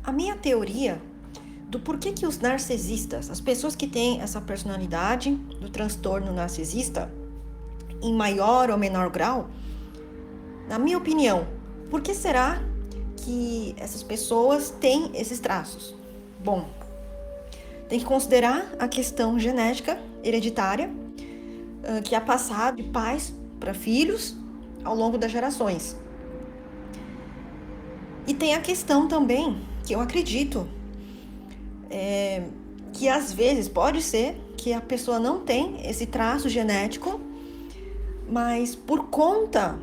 A minha teoria do porquê que os narcisistas, as pessoas que têm essa personalidade do transtorno narcisista, em maior ou menor grau, na minha opinião, por que será que essas pessoas têm esses traços? Bom, tem que considerar a questão genética hereditária, que é passada de pais para filhos ao longo das gerações. E tem a questão também, que eu acredito, que às vezes pode ser que a pessoa não tem esse traço genético, mas por conta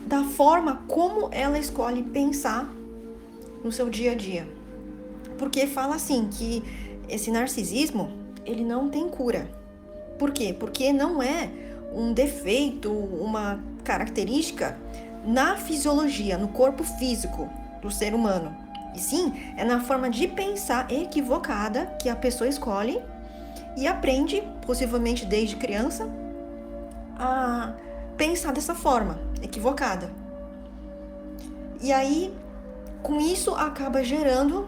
da forma como ela escolhe pensar no seu dia a dia. Porque fala assim, que esse narcisismo, ele não tem cura. Por quê? Porque não é um defeito, uma característica na fisiologia, no corpo físico do ser humano. E sim, é na forma de pensar equivocada que a pessoa escolhe e aprende, possivelmente desde criança, a pensar dessa forma equivocada. E aí, com isso, acaba gerando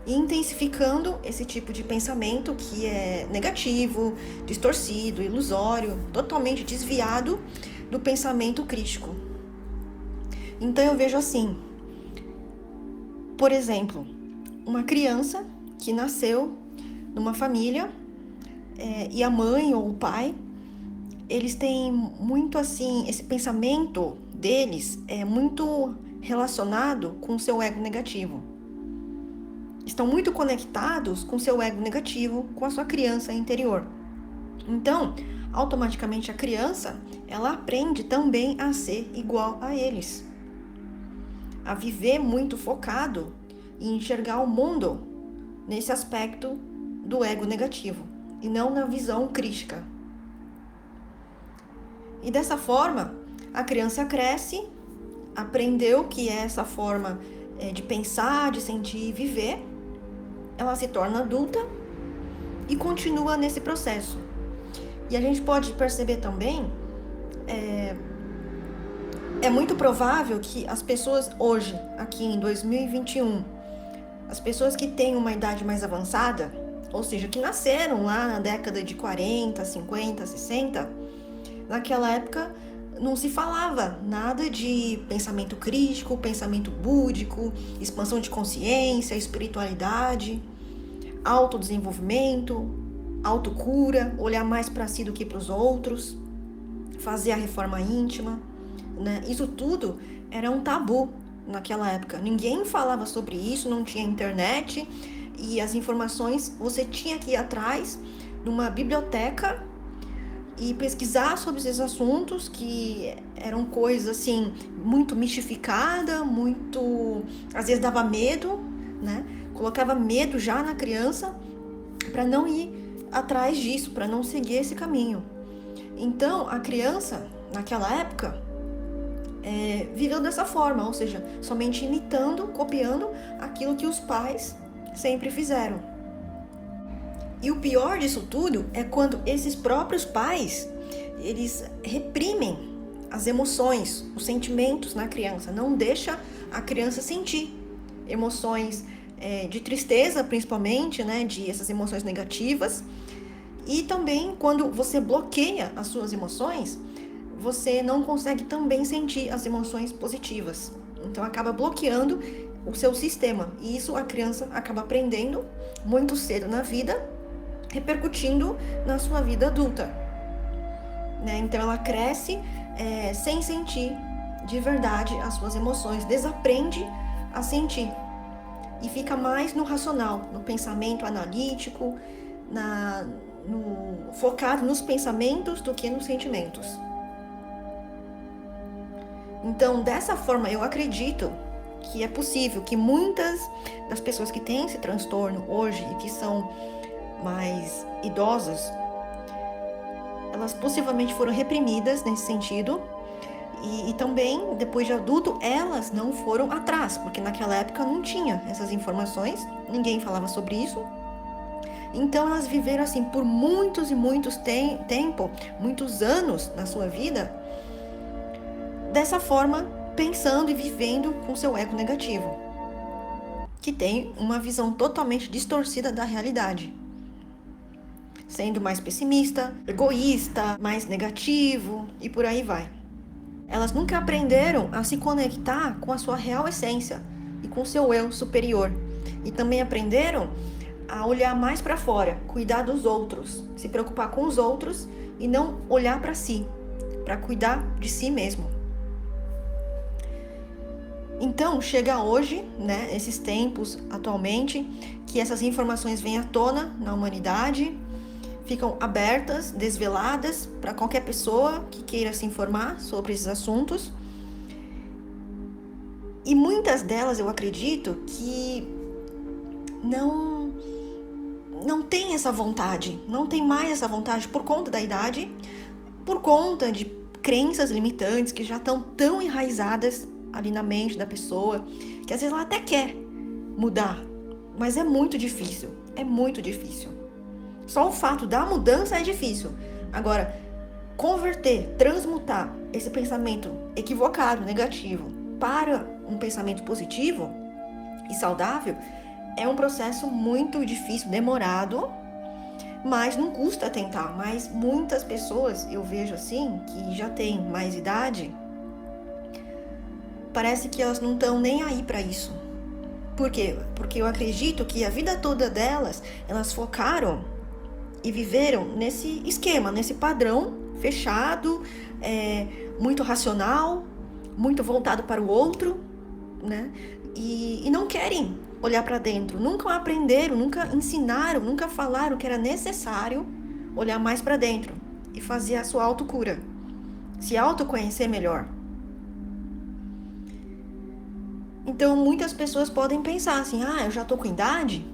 e intensificando esse tipo de pensamento que é negativo, distorcido, ilusório, totalmente desviado do pensamento crítico. Então eu vejo assim, por exemplo, uma criança que nasceu numa família e a mãe ou o pai, eles têm muito assim, esse pensamento deles é muito relacionado com o seu ego negativo. Estão muito conectados com o seu ego negativo, com a sua criança interior. Então, automaticamente a criança, ela aprende também a ser igual a eles. A viver muito focado e enxergar o mundo nesse aspecto do ego negativo e não na visão crítica. E dessa forma, a criança cresce, aprendeu que é essa forma de pensar, de sentir e viver, ela se torna adulta e continua nesse processo. E a gente pode perceber também, é muito provável que as pessoas hoje, aqui em 2021, as pessoas que têm uma idade mais avançada, ou seja, que nasceram lá na década de 40, 50, 60, naquela época não se falava nada de pensamento crítico, pensamento búdico, expansão de consciência, espiritualidade, autodesenvolvimento, autocura, olhar mais para si do que para os outros, fazer a reforma íntima, né? Isso tudo era um tabu naquela época. Ninguém falava sobre isso, não tinha internet e as informações você tinha que ir atrás de uma biblioteca e pesquisar sobre esses assuntos que eram coisas assim muito mistificada, muito, às vezes dava medo, né? Colocava medo já na criança para não ir atrás disso, para não seguir esse caminho. Então a criança naquela época viveu dessa forma, ou seja, somente imitando, copiando aquilo que os pais sempre fizeram. E o pior disso tudo é quando esses próprios pais, eles reprimem as emoções, os sentimentos na criança, não deixa a criança sentir emoções de tristeza, principalmente, né, de essas emoções negativas. E também quando você bloqueia as suas emoções, você não consegue também sentir as emoções positivas. Então acaba bloqueando o seu sistema. E isso a criança acaba aprendendo muito cedo na vida, repercutindo na sua vida adulta, né? Então ela cresce sem sentir de verdade as suas emoções, desaprende a sentir e fica mais no racional, no pensamento analítico, focado nos pensamentos do que nos sentimentos. Então, dessa forma, eu acredito que é possível que muitas das pessoas que têm esse transtorno hoje e que são mais idosas, elas possivelmente foram reprimidas nesse sentido e também, depois de adulto, elas não foram atrás, porque naquela época não tinha essas informações, ninguém falava sobre isso. Então elas viveram assim por muitos e muitos muitos anos na sua vida, dessa forma, pensando e vivendo com seu ego negativo. que tem uma visão totalmente distorcida da realidade, sendo mais pessimista, egoísta, mais negativo e por aí vai. Elas nunca aprenderam a se conectar com a sua real essência e com o seu eu superior. E também aprenderam a olhar mais para fora, cuidar dos outros, se preocupar com os outros e não olhar para si, para cuidar de si mesmo. Então, chega hoje, né, esses tempos atualmente, que essas informações vêm à tona na humanidade, ficam abertas, desveladas para qualquer pessoa que queira se informar sobre esses assuntos. E muitas delas, eu acredito, que não tem essa vontade, não tem mais essa vontade por conta da idade, por conta de crenças limitantes que já estão tão enraizadas ali na mente da pessoa, que às vezes ela até quer mudar, mas é muito difícil, Só o fato da mudança é difícil. Agora, converter, transmutar esse pensamento equivocado, negativo, para um pensamento positivo e saudável, é um processo muito difícil, demorado, mas não custa tentar. Mas muitas pessoas, eu vejo assim, que já têm mais idade, parece que elas não estão nem aí para isso. Por quê? Porque eu acredito que a vida toda delas, elas focaram e viveram nesse esquema, nesse padrão fechado, muito racional, muito voltado para o outro, né? E não querem olhar para dentro, nunca aprenderam, nunca ensinaram, nunca falaram que era necessário olhar mais para dentro e fazer a sua autocura, se autoconhecer melhor. Então, muitas pessoas podem pensar assim, eu já tô com idade?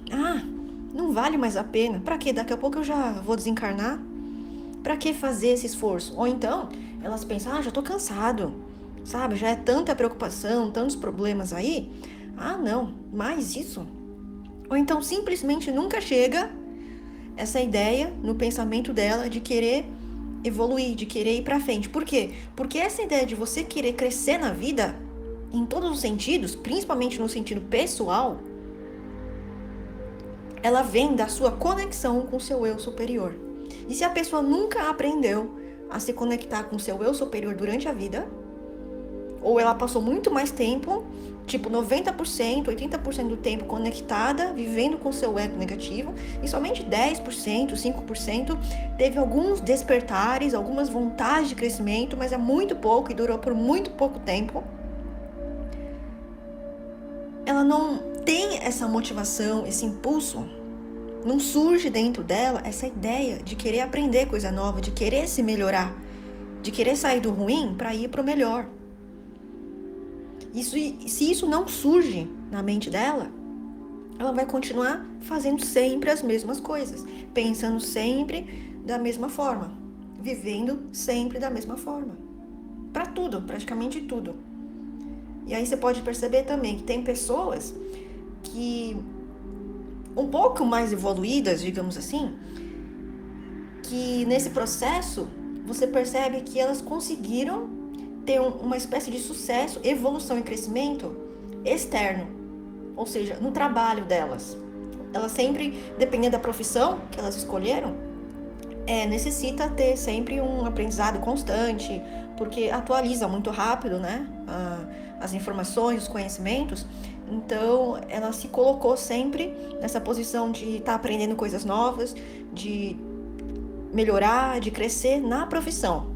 Não vale mais a pena. Pra quê? Daqui a pouco eu já vou desencarnar. Pra que fazer esse esforço? Ou então, elas pensam, já tô cansado, sabe? Já é tanta preocupação, tantos problemas aí. Não, mais isso? Ou então, simplesmente nunca chega essa ideia no pensamento dela de querer evoluir, de querer ir pra frente. Por quê? Porque essa ideia de você querer crescer na vida, em todos os sentidos, principalmente no sentido pessoal, ela vem da sua conexão com o seu eu superior. E se a pessoa nunca aprendeu a se conectar com o seu eu superior durante a vida, ou ela passou muito mais tempo, tipo 90%, 80% do tempo conectada, vivendo com o seu ego negativo, e somente 10%, 5% teve alguns despertares, algumas vontades de crescimento, mas é muito pouco e durou por muito pouco tempo, ela não tem essa motivação, esse impulso, não surge dentro dela essa ideia de querer aprender coisa nova, de querer se melhorar, de querer sair do ruim para ir para o melhor. Se isso não surge na mente dela, ela vai continuar fazendo sempre as mesmas coisas, pensando sempre da mesma forma, vivendo sempre da mesma forma, para tudo, praticamente tudo. E aí você pode perceber também que tem pessoas que, um pouco mais evoluídas, digamos assim, que nesse processo você percebe que elas conseguiram ter uma espécie de sucesso, evolução e crescimento externo, ou seja, no trabalho delas. Elas sempre, dependendo da profissão que elas escolheram, necessita ter sempre um aprendizado constante, porque atualiza muito rápido, né? As informações, os conhecimentos. Então, ela se colocou sempre nessa posição de estar aprendendo coisas novas, de melhorar, de crescer na profissão.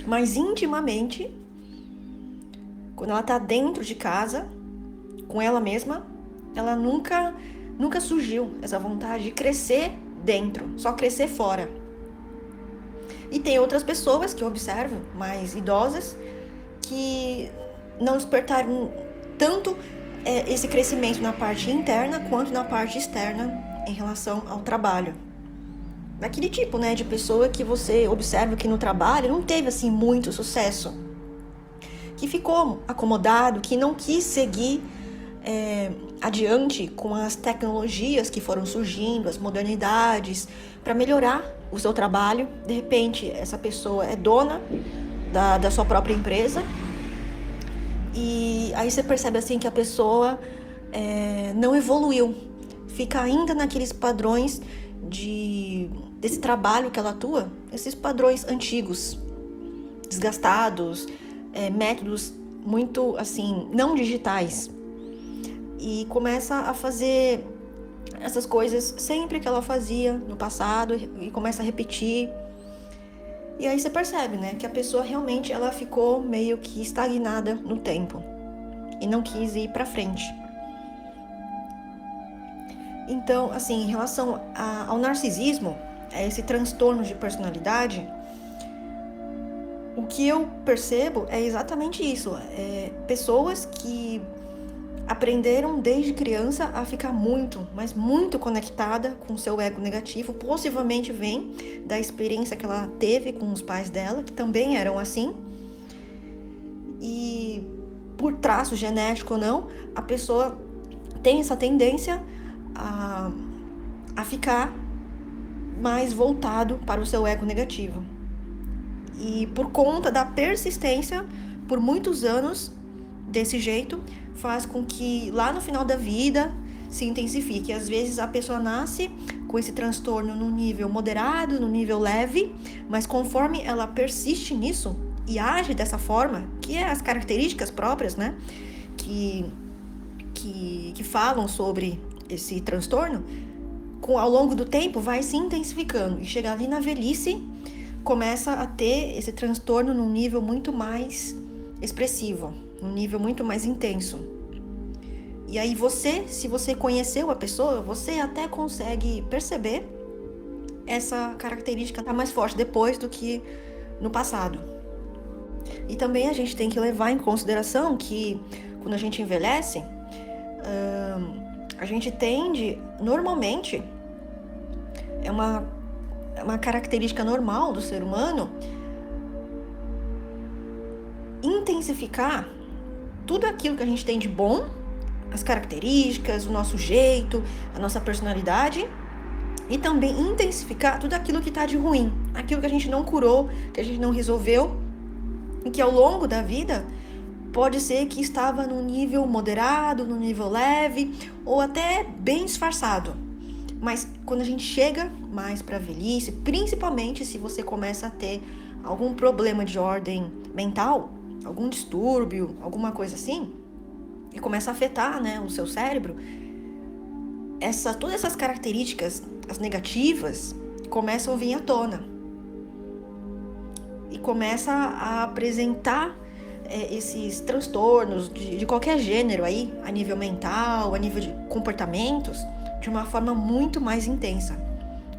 Mas intimamente, quando ela está dentro de casa, com ela mesma, ela nunca surgiu essa vontade de crescer dentro, só crescer fora. E tem outras pessoas que eu observo, mais idosas, que não despertaram tanto esse crescimento na parte interna quanto na parte externa em relação ao trabalho. Daquele tipo, né, de pessoa que você observa que no trabalho não teve assim muito sucesso, que ficou acomodado, que não quis seguir adiante com as tecnologias que foram surgindo, as modernidades, para melhorar o seu trabalho. De repente, essa pessoa é dona da sua própria empresa, e aí você percebe assim que a pessoa não evoluiu, fica ainda naqueles padrões desse trabalho que ela atua, esses padrões antigos, desgastados, métodos muito assim, não digitais, e começa a fazer essas coisas sempre que ela fazia no passado e começa a repetir. E aí você percebe, né, que a pessoa realmente ela ficou meio que estagnada no tempo e não quis ir para frente. Então, assim, em relação ao narcisismo, a esse transtorno de personalidade, o que eu percebo é exatamente isso. Pessoas que aprenderam desde criança a ficar muito, mas muito conectada com o seu ego negativo, possivelmente vem da experiência que ela teve com os pais dela, que também eram assim. E por traço genético ou não, a pessoa tem essa tendência a ficar mais voltado para o seu ego negativo. E por conta da persistência, por muitos anos, desse jeito, faz com que lá no final da vida se intensifique. Às vezes a pessoa nasce com esse transtorno no nível moderado, no nível leve, mas conforme ela persiste nisso e age dessa forma, que é as características próprias, né, que falam sobre esse transtorno, ao longo do tempo vai se intensificando e chegar ali na velhice, começa a ter esse transtorno num nível muito mais expressivo, num nível muito mais intenso. E aí se você conheceu a pessoa, você até consegue perceber essa característica tá mais forte depois do que no passado. E também a gente tem que levar em consideração que quando a gente envelhece, a gente tende, normalmente, é uma característica normal do ser humano, intensificar tudo aquilo que a gente tem de bom, as características, o nosso jeito, a nossa personalidade, e também intensificar tudo aquilo que está de ruim, aquilo que a gente não curou, que a gente não resolveu, e que ao longo da vida pode ser que estava num nível moderado, num nível leve, ou até bem disfarçado. Mas quando a gente chega mais para a velhice, principalmente se você começa a ter algum problema de ordem mental, algum distúrbio, alguma coisa assim, e começa a afetar, né, o seu cérebro, todas essas características, as negativas, começam a vir à tona. E começa a apresentar esses transtornos de qualquer gênero aí, a nível mental, a nível de comportamentos, de uma forma muito mais intensa.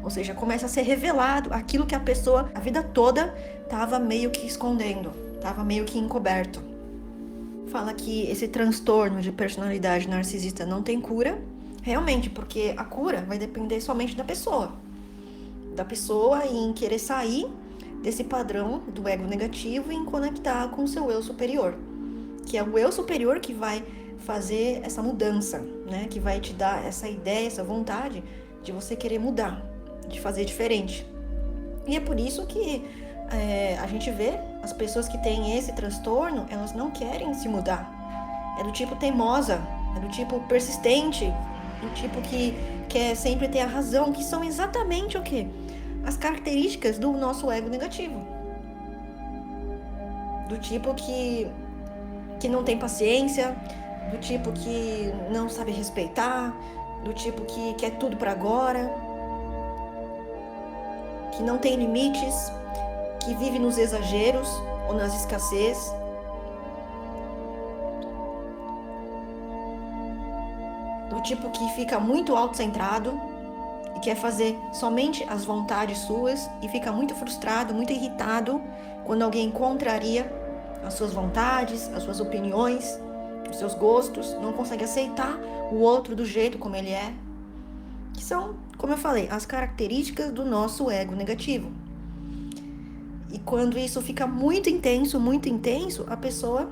Ou seja, começa a ser revelado aquilo que a pessoa, a vida toda, estava meio que escondendo, estava meio que encoberto. Fala que esse transtorno de personalidade narcisista não tem cura, realmente, porque a cura vai depender somente da pessoa em querer sair desse padrão do ego negativo e em conectar com o seu eu superior, que é o eu superior que vai fazer essa mudança, né? Que vai te dar essa ideia, essa vontade de você querer mudar, de fazer diferente. E é por isso que a gente vê as pessoas que têm esse transtorno, elas não querem se mudar. É do tipo teimosa, é do tipo persistente, do tipo que quer sempre ter a razão, que são exatamente o quê? As características do nosso ego negativo. Do tipo que não tem paciência, do tipo que não sabe respeitar, do tipo que quer tudo para agora, que não tem limites, que vive nos exageros ou nas escassez. Do tipo que fica muito autocentrado e quer fazer somente as vontades suas e fica muito frustrado, muito irritado quando alguém contraria as suas vontades, as suas opiniões, os seus gostos, não consegue aceitar o outro do jeito como ele é. Que são, como eu falei, as características do nosso ego negativo. E quando isso fica muito intenso, a pessoa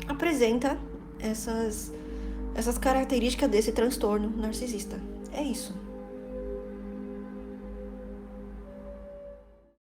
apresenta essas características desse transtorno narcisista. É isso.